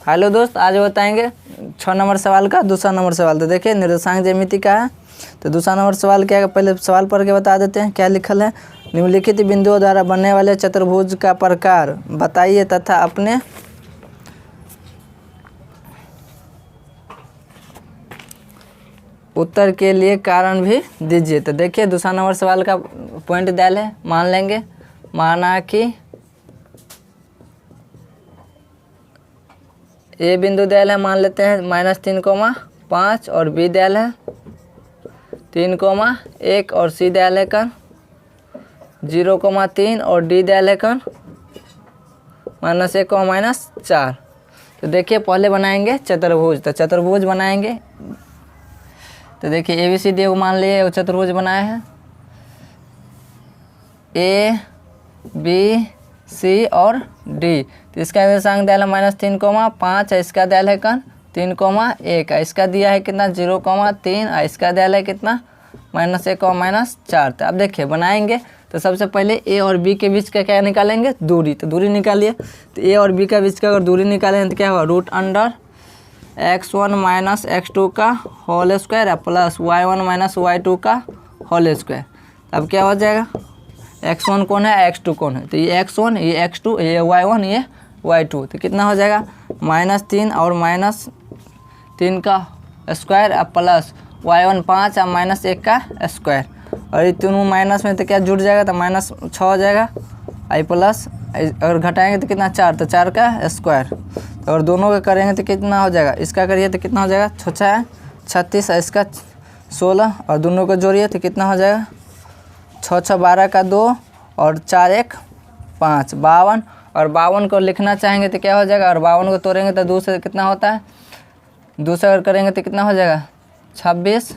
Hello दोस्त, आज बताएंगे 6 नंबर सवाल का दूसरा नंबर सवाल। तो देखिए निर्देशांक ज्यामिति का है। तो दूसरा नंबर सवाल क्या है, पहले सवाल पढ़ के बता देते हैं क्या लिखल है। निम्नलिखित बिंदुओं द्वारा बनने वाले चतुर्भुज का प्रकार बताइए तथा अपने उत्तर के लिए कारण भी दीजिए। तो देखिए दूसरा नंबर सवाल का पॉइंट डाल है, मान लेंगे। माना कि ए बिंदु दिया है, मान लेते हैं -3,5 और बी दिया है 3,1 और सी दिया है 0,3 और डी दिया है -1, -4। तो देखिए पहले बनाएंगे चतुर्भुज। तो चतुर्भुज बनाएंगे। तो देखिए ए बी सी डी को मान लिए वो चतुर्भुज बनाए हैं, ए बी सी और डी। तो इसका निर्देशांक दिया है -3,5 है, इसका दिया है 3,1 है, इसका दिया है कितना 0,3 है, इसका दिया है कितना -1, -4। तो अब देखिए बनाएंगे। तो सबसे पहले ए और बी के बीच का क्या निकालेंगे, दूरी। तो दूरी निकालिए। तो ए और बी का बीच का अगर दूरी निकालेंगे तो क्या होगा, √x1 - x2 का whole square plus y1 - y2 का होल स्क्वायर। अब क्या हो जाएगा, x1 कौन है, x2 कौन है। तो ये x1 ये x2 ये y1 ये y2। तो कितना हो जाएगा -3 और -3 का स्क्वायर प्लस y1 5 और -1 का स्क्वायर। और ये तीनों माइनस में तो क्या जुड़ जाएगा, तो -6 हो जाएगा। आई प्लस अगर घटाएंगे तो कितना 4, तो 4 का स्क्वायर। तो अगर दोनों का करेंगे तो कितना हो जाएगा, इसका करिए तो कितना हो जाएगा 6 है 36 है, इसका 16 और दोनों को जोड़िए तो कितना हो जाएगा 6 6 12 का 2 और 4 1 5 52। और 52 को लिखना चाहेंगे तो क्या हो जाएगा, और 52 को तोड़ेंगे तो 2 से कितना होता है, 2 से अगर करेंगे तो कितना हो जाएगा 26।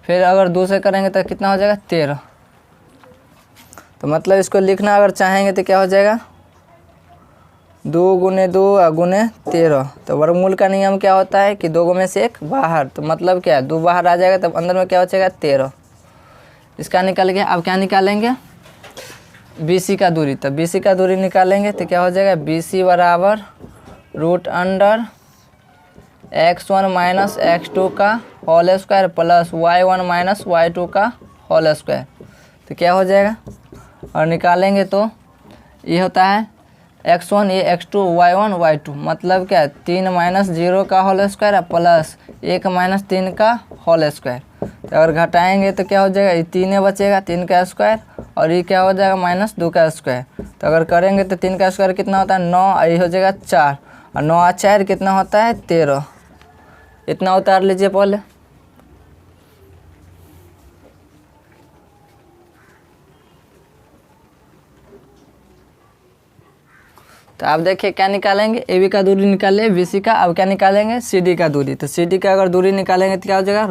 फिर अगर 2 से करेंगे तो कितना हो जाएगा 13। तो मतलब इसको लिखना अगर चाहेंगे तो क्या हो जाएगा 2 × 2 × 13। तो वर्गमूल का नियम क्या होता है कि 2 में से 1 बाहर। तो मतलब क्या है 2 बाहर आ जाएगा, तब अंदर में क्या हो जाएगा 13। इसका निकल गया। अब क्या निकालेंगे, BC का दूरी। तो BC का दूरी निकालेंगे तो क्या हो जाएगा, BC बराबर √x1 - x2 का whole square plus y1 - y2 का होल स्क्वायर। तो क्या हो जाएगा, और निकालेंगे तो ये होता है x1 ये x2 y1 y2। मतलब क्या है 3 - 0 का होल स्क्वायर प्लस 1 - 3 का होल स्क्वायर। तो अगर घटाएंगे तो क्या हो जाएगा, ये 3 बचेगा 3 का स्क्वायर, और ये क्या हो जाएगा -2 का स्क्वायर। तो अगर करेंगे तो 3 का स्क्वायर कितना होता है 9, ये हो जाएगा 4 और 9 और 4 कितना होता है 13। इतना उतार लीजिए पहले। तो आप देखिए क्या निकालेंगे, AB का दूरी निकालिए BC का। अब क्या निकालेंगे, CD का दूरी। तो CD का अगर दूरी निकालेंगे तो क्या हो जाएगा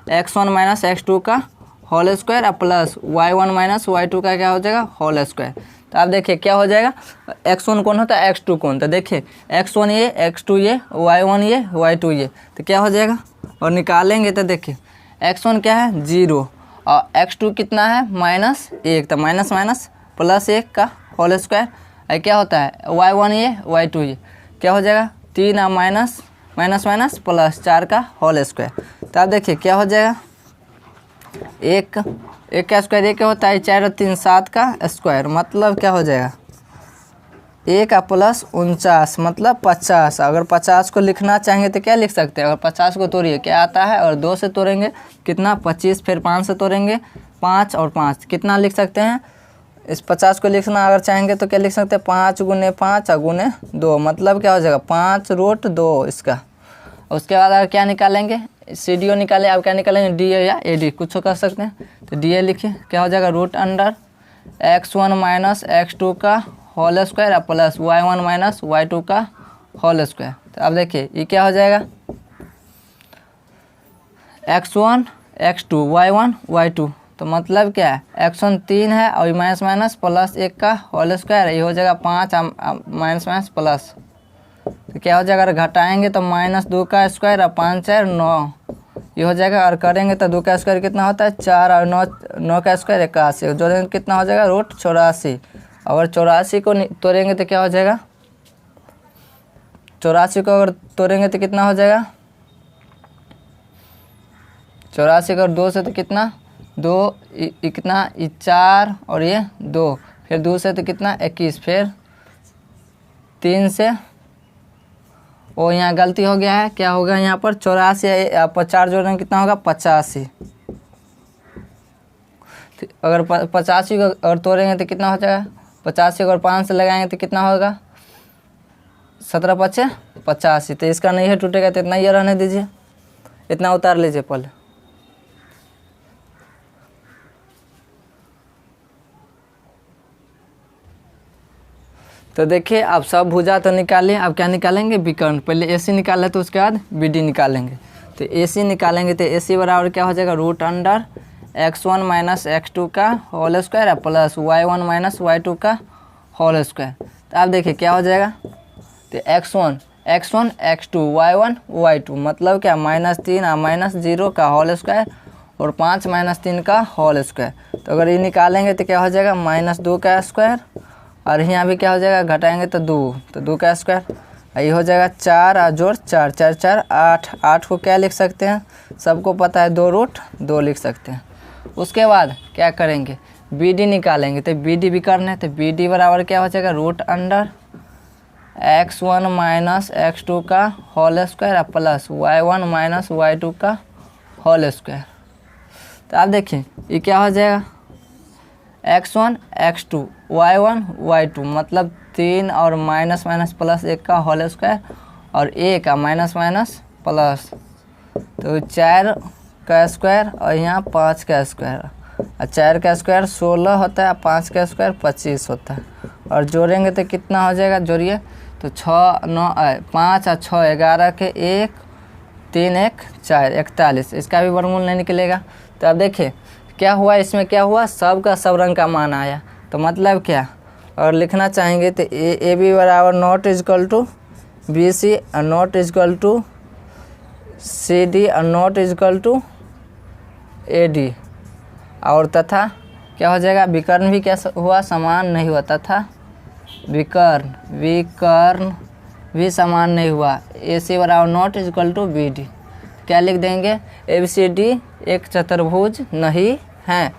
√x1 - x2 का whole square plus y1 - y2 का क्या हो जाएगा होल स्क्वायर। तो आप देखिए क्या हो जाएगा, x1 कौन होता है x2 कौन। तो देखिए x1 ये x2 ये y1 ये y2 ये। तो क्या हो जाएगा, और निकालेंगे तो देखिए x1 क्या है 0 और x2 कितना है -1। तो माइनस प्लस 1 का होल स्क्वायर। क्या होता है y1 ये y2 ये। क्या हो जाएगा 3 और माइनस प्लस 4 का होल स्क्वायर। तो आप देखिए क्या हो जाएगा, एक का स्क्वायर एक होता है 4 और 3 7 का स्क्वायर। मतलब क्या हो जाएगा 1 प्लस 49 मतलब 50। अगर 50 को लिखना चाहेंगे तो क्या लिख सकते हैं, अगर 50 को तोड़िए क्या आता है, और 2 से तोड़ेंगे कितना 25, फिर 5 से तोड़ेंगे 5 और 5 कितना लिख सकते हैं। इस 50 को लिखना अगर चाहेंगे तो क्या लिख सकते हैं 5 × 5 × 2। मतलब क्या हो जाएगा 5√2 इसका। उसके बाद अगर क्या निकालेंगे, CDO निकाले। अब क्या निकालेंगे DA या AD कुछ कर सकते हैं। तो DA लिखिए क्या हो जाएगा √x1 - x2 का whole square plus y1 - y2 का होल स्क्वायर। तो अब देखिए ये क्या हो जाएगा x1 x2 y1 y2। तो मतलब क्या है x1 3 है और माइनस प्लस 1 का होल स्क्वायर, ये हो जाएगा 5 माइनस प्लस। तो क्या हो जाएगा, अगर घटाएंगे तो -2 का स्क्वायर और 5 4 9 ये हो जाएगा। और करेंगे तो 2 का स्क्वायर कितना होता है 4 और 9 का स्क्वायर 81। जोड़ेंगे कितना हो जाएगा √84। अगर 84 को तोड़ेंगे तो क्या हो जाएगा 84 को अगर तोड़ेंगे तो कितना हो जाएगा, 84 को अगर 2 से तो कितना, 2 कितना 4 और ये 2, फिर 2 से तो कितना 21, फिर 3 से, वो यहाँ गलती हो गया है, क्या होगा यहाँ पर 84 पर 4 जोड़ेंगे कितना होगा 85। अगर 85 को अगर तोड़ेंगे तो कितना हो जाएगा, 85 को अगर 5 से लगाएंगे तो कितना होगा 17 × 5 = 85। तो इसका नहीं है टूटेगा, तो इतना ये रहने दीजिए, इतना उतार लीजिए पहले। तो देखिए अब सब भुजा तो निकालें, अब क्या निकालेंगे विकर्ण। पहले AC निकाले तो उसके बाद BD निकालेंगे। तो AC निकालेंगे तो AC बराबर क्या हो जाएगा, √x1 - x2 का whole square plus y1 - y2 का होल स्क्वायर। तो आप देखिए क्या हो जाएगा, तो x1 x2 y1 y2 मतलब क्या -3 -0 का होल स्क्वायर और 5 - 3 का होल स्क्वायर। तो अगर ये निकालेंगे तो क्या हो जाएगा -2 का स्क्वायर, और यहाँ भी क्या हो जाएगा घटाएंगे तो 2, तो 2 का स्क्वायर। ये हो जाएगा 4 और जोड़ 4 4 4 8, 8 को क्या लिख सकते हैं, सबको पता है 2√2 लिख सकते हैं। उसके बाद क्या करेंगे, BD निकालेंगे। तो BD भी करना है, तो BD बराबर क्या हो जाएगा, √x1 - x2 का whole square plus y1 - y2 का होल स्क्वायर। तो आप देखिए ये क्या हो जाएगा, x1 x2 y1 y2 मतलब 3 और माइनस प्लस 1 का होल स्क्वायर और 1 का माइनस प्लस, तो 4 का स्क्वायर और यहाँ 5 का स्क्वायर, और 4 का स्क्वायर 16 होता है, 5 का स्क्वायर 25 होता है। और जोड़ेंगे तो कितना हो जाएगा, जोड़िए तो 6 9 5 और 6 11 के 1 3 1 4 41, इसका भी वर्गमूल नहीं निकलेगा। तो अब देखिए क्या हुआ, इसमें क्या हुआ, सब का सब रंग का मान आया। तो मतलब क्या, और लिखना चाहेंगे तो AB बराबर नॉट इजकल टू BC और नॉट इजकल टू CD और नॉट इजकल टू AD, और तथा क्या हो जाएगा, विकर्ण भी क्या हुआ, समान नहीं हुआ, तथा विकर्ण भी समान नहीं हुआ। AC बराबर नॉट इजकल टू BD, क्या लिख देंगे, ABCD एक चतुर्भुज नहीं है,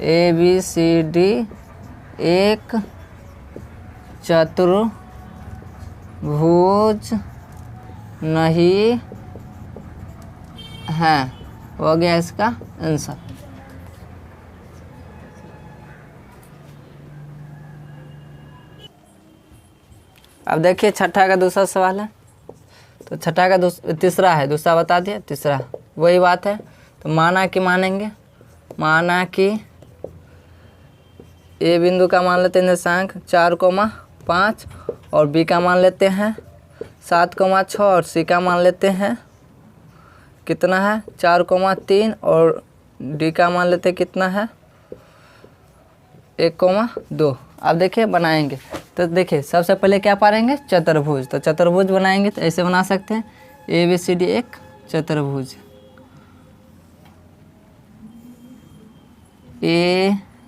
ABCD एक चतुर्भुज नहीं है, हो गया इसका आंसर। अब देखिए छठा का दूसरा सवाल है। तो छठा का तीसरा है, दूसरा बता दिया, तीसरा वही बात है। तो माना कि मानेंगे, माना कि A बिंदु का मान लेते हैं निर्देशांक 4,5 और B का मान लेते हैं 7,6 और C का मान लेते हैं कितना है 4,3 और D का मान लेते हैं कितना है 1,2। अब देखिए बनाएंगे। तो देखिए सबसे पहले क्या पाएंगे, चतुर्भुज। तो चतुर्भुज बनाएंगे तो ऐसे बना सकते हैं, ABCD एक चतुर्भुज,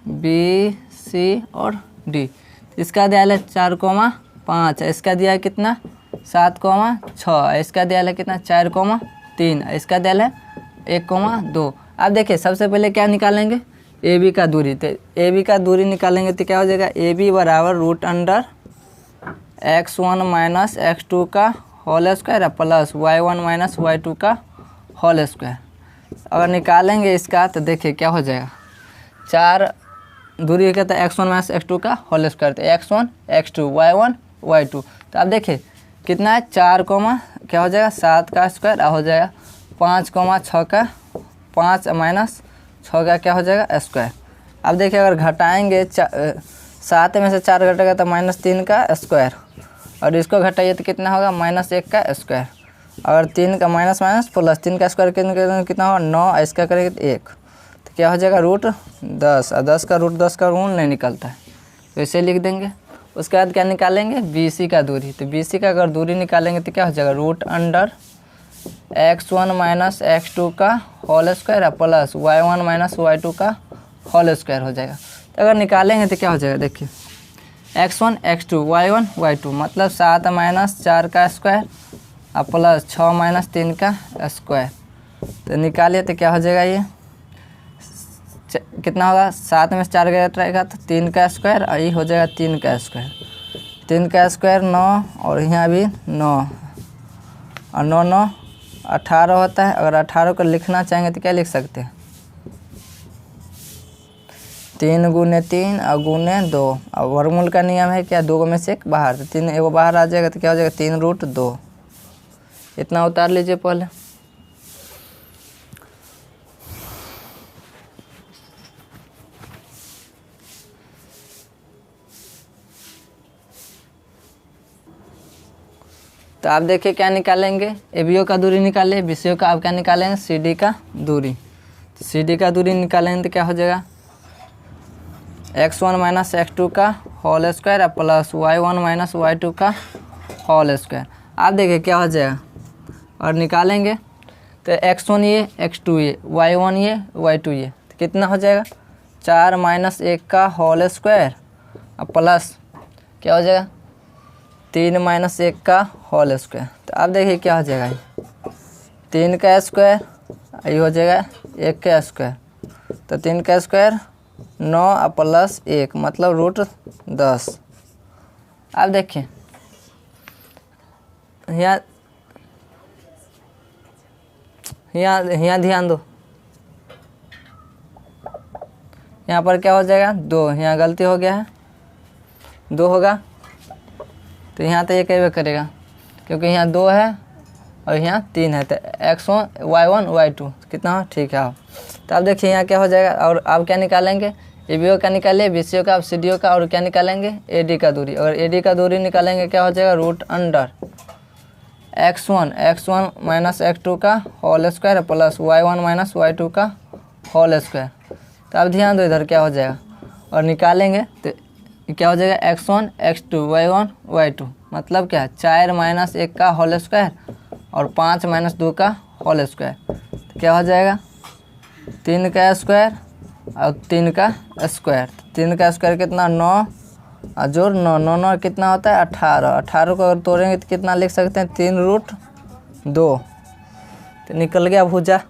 ABC और D। इसका दिया है 4,5, इसका दिया है कितना 7,6, इसका दिया है कितना 4,3, इसका दिया है 1,2। अब देखिए सबसे पहले क्या निकालेंगे, AB का दूरी। तो AB का दूरी निकालेंगे तो क्या हो जाएगा, AB बराबर √x1 - x2 का whole square plus y1 - y2 का होल स्क्वायर। अगर निकालेंगे इसका तो देखिए क्या हो जाएगा, 4 दूरी कहता है x1 - x2 का होल स्क्वायर, तो x1 x2 y1 y2। तो अब देखिए कितना है 4, क्या हो जाएगा 7 का स्क्वायर हो जाएगा 5,6 का 5 माइनस 6 का क्या हो जाएगा स्क्वायर। अब देखिए अगर घटाएंगे 7 में से 4 घटेगा तो -3 का स्क्वायर, और इसको घटाइए तो कितना होगा -1 का स्क्वायर। अगर 3 का माइनस प्लस 3 का स्क्वायर कितना होगा 9, इसका करेंगे तो 1, तो क्या हो जाएगा √10, और 10 का √10 का ऋण नहीं निकलता है, तो इसे लिख देंगे। उसके बाद क्या निकालेंगे, BC का दूरी। तो BC का अगर दूरी निकालेंगे तो क्या हो जाएगा √x1 - x2 का whole square plus y1 - y2 का होल स्क्वायर हो जाएगा। तो अगर निकालेंगे तो क्या हो जाएगा, देखिए x1 x2 y1 y2 मतलब 7 माइनस 4 का स्क्वायर और प्लस 6 माइनस 3 का स्क्वायर। तो निकालिए तो क्या हो जाएगा ये कितना होगा, 7 में से 4 गया रहेगा तो 3 का स्क्वायर और ये हो जाएगा 3 का स्क्वायर। 3 का स्क्वायर 9 और यहाँ भी 9 और 9 9 18 होता है। अगर 18 को लिखना चाहेंगे तो क्या लिख सकते हैं, 3 गुने 3 और गुने 2 और वर्गमूल का नियम है क्या, 2 में से 1 बाहर, तो 3 एगो बाहर आ जाएगा तो क्या हो जाएगा 3√2। इतना उतार लीजिए पहले। तो आप देखिए क्या निकालेंगे, एबीओ का दूरी निकाले, बीसीओ का आप क्या निकालेंगे, सीडी का दूरी। तो सीडी का दूरी निकालेंगे तो क्या हो जाएगा, x1 माइनस x2 का whole square plus y1 minus y2 का होल स्क्वायर। आप देखिए क्या हो जाएगा और निकालेंगे तो x1 ये x2 ये y1 ये y2 ये तो कितना हो जाएगा, 4 माइनस 1 का होल स्क्वायर और प्लस क्या हो जाएगा 3 माइनस 1 का होल स्क्वायर। तो आप देखिए क्या हो जाएगा, 3 का स्क्वायर ये हो जाएगा 1 का स्क्वायर, तो 3 का स्क्वायर 9 और प्लस 1 मतलब √10। आप देखिए यहाँ ध्यान दो, यहाँ पर क्या हो जाएगा 2, यहाँ गलती हो गया है 2 होगा तो यहाँ तो ये कहवे करेगा क्योंकि यहाँ 2 है और यहाँ 3 है, तो x1 y1 y2 कितना हो, ठीक है। तो आप देखिए यहाँ क्या हो जाएगा और आप क्या निकालेंगे, एबीओ का निकालिए, बीसीओ का, आप सीडीओ का और क्या निकालेंगे, एडी का दूरी। अगर एडी का दूरी निकालेंगे क्या हो जाएगा, √अंडर x1 माइनस x2 का whole square plus y1 minus y2 का होल स्क्वायर। तो आप ध्यान दो इधर क्या हो जाएगा और निकालेंगे तो क्या हो जाएगा, x1 x2 y1 y2 मतलब क्या, 4 माइनस 1 का होल स्क्वायर और 5 माइनस 2 का होल स्क्वायर। तो क्या हो जाएगा 3 का स्क्वायर और 3 का स्क्वायर। 3 का स्क्वायर कितना 9 और जोड़ 9 9 9 कितना होता है 18। 18 को अगर तोड़ेंगे तो कितना लिख सकते हैं 3√2। तो निकल गया भुजा।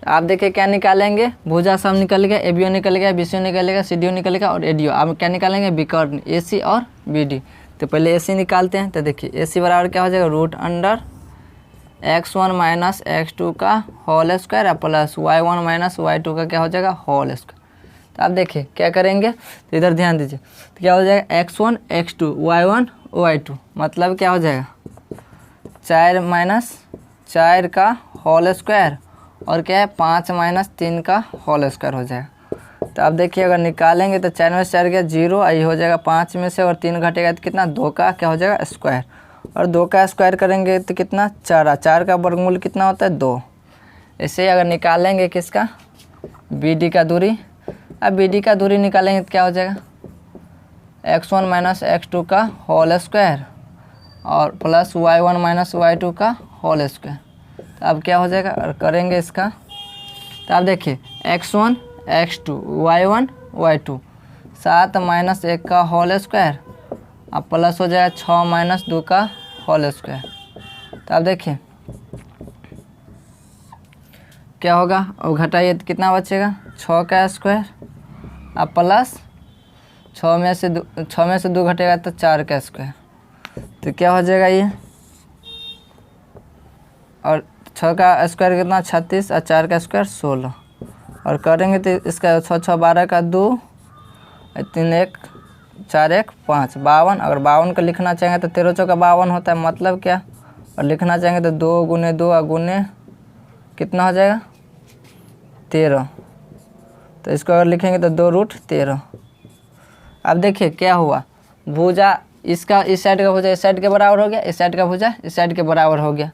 आप देखिए क्या निकालेंगे, भुजा सब निकल गया, एबीओ निकल गया, बीसीओ निकलेगा, सीडीओ निकलेगा और एडीओ। आप क्या निकालेंगे, विकर्ण एसी और बीडी। तो पहले एसी निकालते हैं। तो देखिए एसी बराबर क्या हो जाएगा, √अंडर x1 माइनस x2 का whole square plus y1 minus y2 का क्या हो जाएगा होल स्क्वायर। तो आप देखिए क्या करेंगे, तो इधर ध्यान दीजिए। तो क्या हो जाएगा x1 x2 y1 y2 मतलब क्या हो जाएगा 4 माइनस 4 का होल स्क्वायर और क्या है 5 माइनस 3 का होल स्क्वायर हो जाएगा। तो आप देखिए अगर निकालेंगे तो 4 में से 4 गया 0, ये हो जाएगा 5 में से और 3 घटेगा तो कितना 2 का क्या हो जाएगा स्क्वायर, और 2 का स्क्वायर करेंगे तो कितना 4, 4 का वर्गमूल कितना होता है 2। ऐसे अगर निकालेंगे किसका, बीडी का दूरी। अब बीडी का दूरी निकालेंगे तो क्या हो जाएगा x1 माइनस x2 का होल स्क्वायर और प्लस y1 माइनस y2 का होल स्क्वायर। तो अब क्या हो जाएगा और करेंगे इसका। तो आप देखिए x1 x2 y1 y2 7 minus 1 का होल स्क्वायर अब प्लस हो जाएगा 6 माइनस 2 का होल स्क्वायर। तो आप देखिए क्या होगा और घटाइए तो कितना बचेगा 6 का स्क्वायर अब प्लस 6 में से 2 घटेगा तो 4 का स्क्वायर। तो क्या हो जाएगा ये, और 6 का स्क्वायर कितना 36 और 4 का स्क्वायर 16 और करेंगे तो इसका 6 6 12 का 2 3 1 4 1 5 52। अगर 52 को लिखना चाहेंगे तो 13 चौका 52 होता है मतलब क्या, और लिखना चाहेंगे तो 2 गुने 2 और गुने कितना हो जाएगा 13। तो इसको अगर लिखेंगे तो 2√13। अब देखिए क्या हुआ, भुजा इसका इस साइड का भुजा इस साइड के बराबर हो गया, इस साइड का भुजा इस साइड के बराबर हो गया।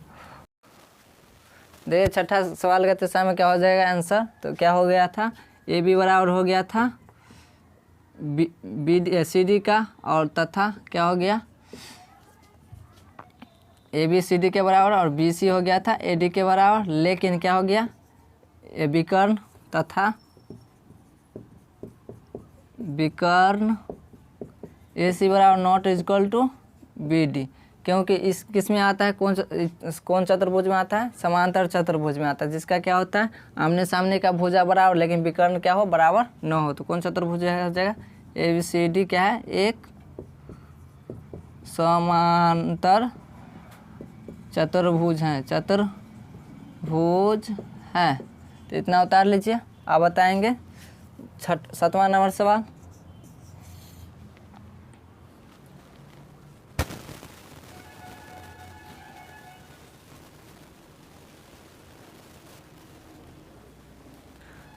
देखिए छठा सवाल का दिशा में क्या हो जाएगा आंसर। तो क्या हो गया था, ए बी बराबर हो गया था बी सी डी का, और तथा क्या हो गया ए बी सी डी के बराबर, और बी सी हो गया था ए डी के बराबर। लेकिन क्या हो गया ए विकर्ण तथा विकर्ण ए सी बराबर not equal to B D, क्योंकि इस किस में आता है, कौन चतुर्भुज में आता है, समांतर चतुर्भुज में आता है, जिसका क्या होता है आमने सामने का भुजा बराबर लेकिन विकर्ण क्या हो बराबर न हो। तो कौन चतुर्भुज हो जाएगा, ए बी सी डी क्या है, एक समांतर चतुर्भुज है, चतुर्भुज है। तो इतना उतार लीजिए। आप बताएंगे 7वां नंबर सवाल।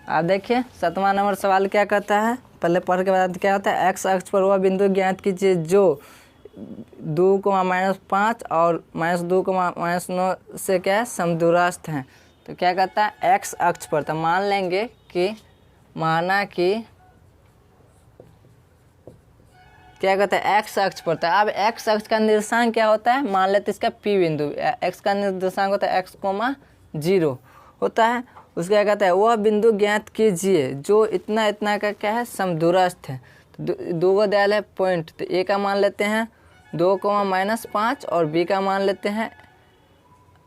आप देखिए 7वां नंबर सवाल क्या कहता है, पहले पढ़ के बता क्या होता है। एक्स अक्ष पर वह बिंदु ज्ञात कीजिए जो 2,-5 और -2,-9 से क्या है समदूरस्थ हैं। तो क्या कहता है एक्स अक्ष पर, तो मान लेंगे कि माना कि क्या कहता है एक्स अक्ष पर। तो अब एक्स अक्ष का निर्देशांक क्या होता है, मान लेते इसका पी बिंदु, एक्स का निर्देशांक होता है x,0 होता है। उसका क्या कहता है वह बिंदु ज्ञात कीजिए जो इतना इतना का क्या है समदूरस्थ है। तो दो को दिया है पॉइंट, तो ए का मान लेते हैं 2,-5 और बी का मान लेते हैं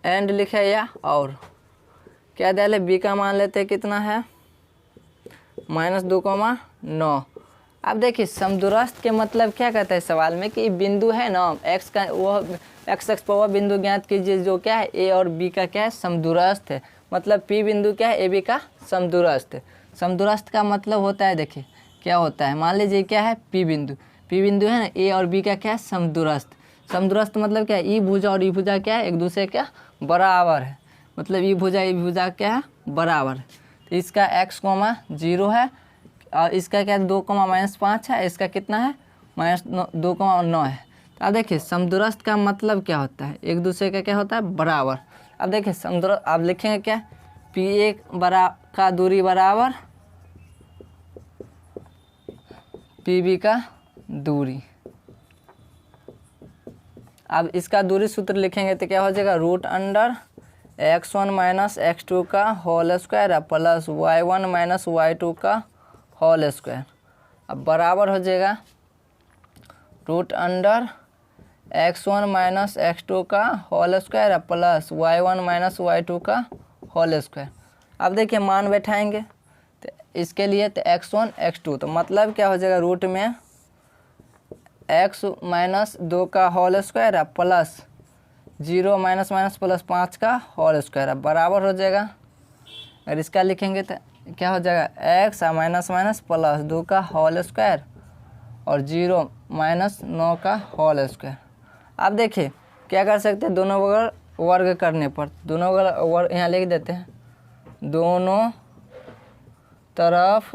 एंड लिखा है या और क्या दिया है, बी का मान लेते हैं कितना है -2,9। अब देखिए समदूरस्थ के मतलब क्या कहता है सवाल में कि बिंदु है ना एक्स का, वह एक्स अक्ष पर वह बिंदु ज्ञात कीजिए जो क्या है ए और बी का क्या है समदूरस्थ है। मतलब पी बिंदु क्या है ए बी का समदूरस्थ है। समदूरस्थ का मतलब होता है देखिए क्या होता है, मान लीजिए क्या है पी बिंदु है ना ए और बी का क्या है समदूरस्थ। समदूरस्थ मतलब क्या है ई भुजा और ई भुजा क्या है एक दूसरे का बराबर है, मतलब ई भुजा क्या है बराबर है। तो इसका x,0 है और इसका क्या 2,-5 है, इसका कितना है -2,9 है। तो अब देखिए समदूरस्थ का मतलब क्या होता है, एक दूसरे का क्या होता है बराबर। अब देखिए समदूरस्थ आप लिखेंगे क्या, P1 का दूरी बराबर PB का दूरी। अब इसका दूरी सूत्र लिखेंगे तो क्या हो जाएगा √(x1 - x2) का whole square plus y1 - y2 का होल स्क्वायर। अब बराबर हो जाएगा √(x1 - x2) का whole square plus y1 - y2 का होल स्क्वायर। अब देखिए मान बैठाएंगे तो इसके लिए तो x1 x2, तो मतलब क्या हो जाएगा रूट में x-2 का होल स्क्वायर प्लस 0 - प्लस 5 का होल स्क्वायर। अब बराबर हो जाएगा, अगर इसका लिखेंगे तो क्या हो जाएगा x - प्लस 2 का होल स्क्वायर और 0 - 9 का होल स्क्वायर। अब देखिए क्या कर सकते हैं, दोनों बगल वर्ग करने पर, दोनों बगल वर्ग यहाँ लिख देते हैं, दोनों तरफ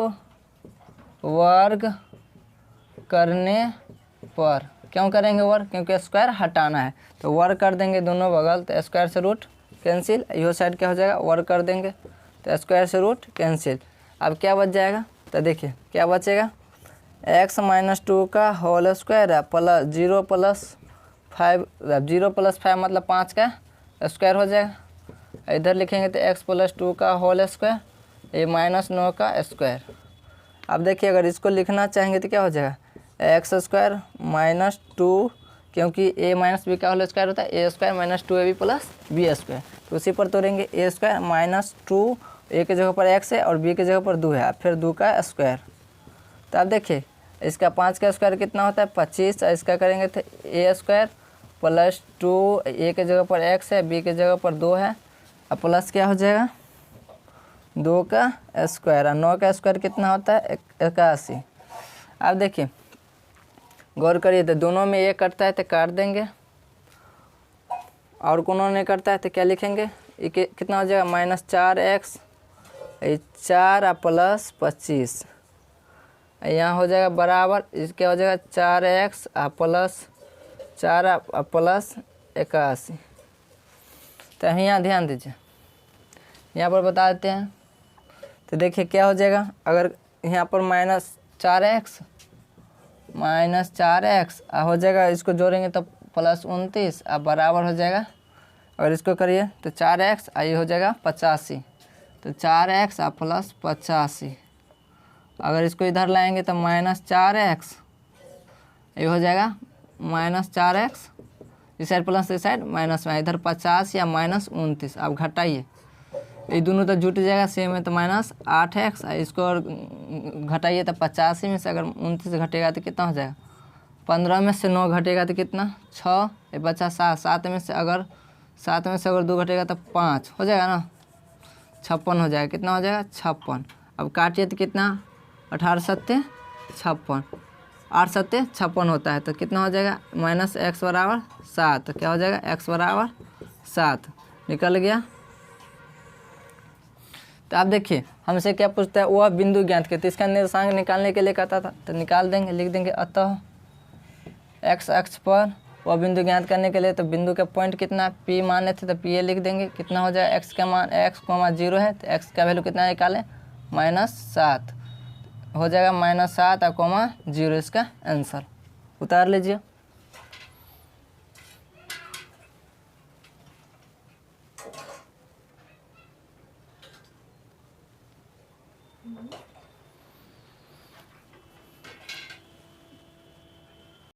वर्ग करने पर। क्यों करेंगे वर्ग, क्योंकि स्क्वायर हटाना है, तो वर्ग कर देंगे दोनों बगल, तो स्क्वायर से रूट कैंसिल, यो साइड क्या हो जाएगा वर्ग कर देंगे तो स्क्वायर से रूट कैंसिल। अब क्या बच जाएगा, तो देखिए क्या बचेगा x - 2 का होल स्क्वायर प्लस 0 + 5, 0 + 5 मतलब 5 का स्क्वायर हो जाएगा। इधर लिखेंगे तो x + 2 का होल स्क्वायर ये -9 का स्क्वायर। अब देखिए अगर इसको लिखना चाहेंगे तो क्या हो जाएगा x² - 2, क्योंकि a - b का होल स्क्वायर होता है a² - 2ab + b²। तो उसी पर तोड़ेंगे a² - 2, a के जगह पर x है और b के जगह पर 2 है, फिर 2 का स्क्वायर। तो अब देखिए इसका 5 का स्क्वायर कितना होता है 25, और इसका करेंगे तो a² + 2, a के जगह पर x है b के जगह पर 2 है और प्लस क्या हो जाएगा 2 का स्क्वायर, और 9 का स्क्वायर कितना होता है 81। अब देखिए गौर करिए तो दोनों में ये कटता है तो काट देंगे, और कोनो नहीं करता है तो क्या लिखेंगे ये कितना हो जाएगा -4x 4 प्लस 25, यहाँ हो जाएगा बराबर इसके हो जाएगा 4x प्लस 4 प्लस 81। तो यहाँ ध्यान दीजिए, यहाँ पर बता देते हैं। तो देखिए क्या हो जाएगा, अगर यहाँ पर -4x हो जाएगा, इसको जोड़ेंगे तो +29 अब बराबर हो जाएगा। अगर इसको करिए तो 4x ये हो जाएगा 85, तो 4x और प्लस 85। अगर इसको इधर लाएंगे तो -4x, ये हो जाएगा -4x, इस साइड प्लस इस साइड माइनस में, इधर 50 या -29। अब घटाइए, ये दोनों तो जुट जाएगा सेम है, तो -8x, इसको और घटाइए तो 85 में से अगर 29 घटेगा तो कितना हो जाएगा, 15 में से 9 घटेगा तो कितना 6, ये बचा 7, 7 में से अगर 2 घटेगा तो 5 हो जाएगा ना, 56 हो जाएगा। कितना हो जाएगा 56। अब काटिए तो कितना 18 सत्ते 56, 8 सत्ते 56 होता है, तो कितना हो जाएगा -x बराबर 7, तो क्या हो जाएगा x बराबर 7 निकल गया। तो आप देखिए हमसे क्या पूछता है, वह बिंदु ज्ञात किया, तो इसका निर्देशांक निकालने के लिए कहता था, तो निकाल देंगे, लिख देंगे अतः x अक्ष पर वह बिंदु ज्ञात करने के लिए, तो बिंदु का पॉइंट कितना P माने थे, तो P लिख देंगे। कितना हो जाएगा x का मान x, 0 है, तो x का वैल्यू कितना निकालें -7 हो जाएगा, -7 और 0 इसका आंसर। उतार लीजिए।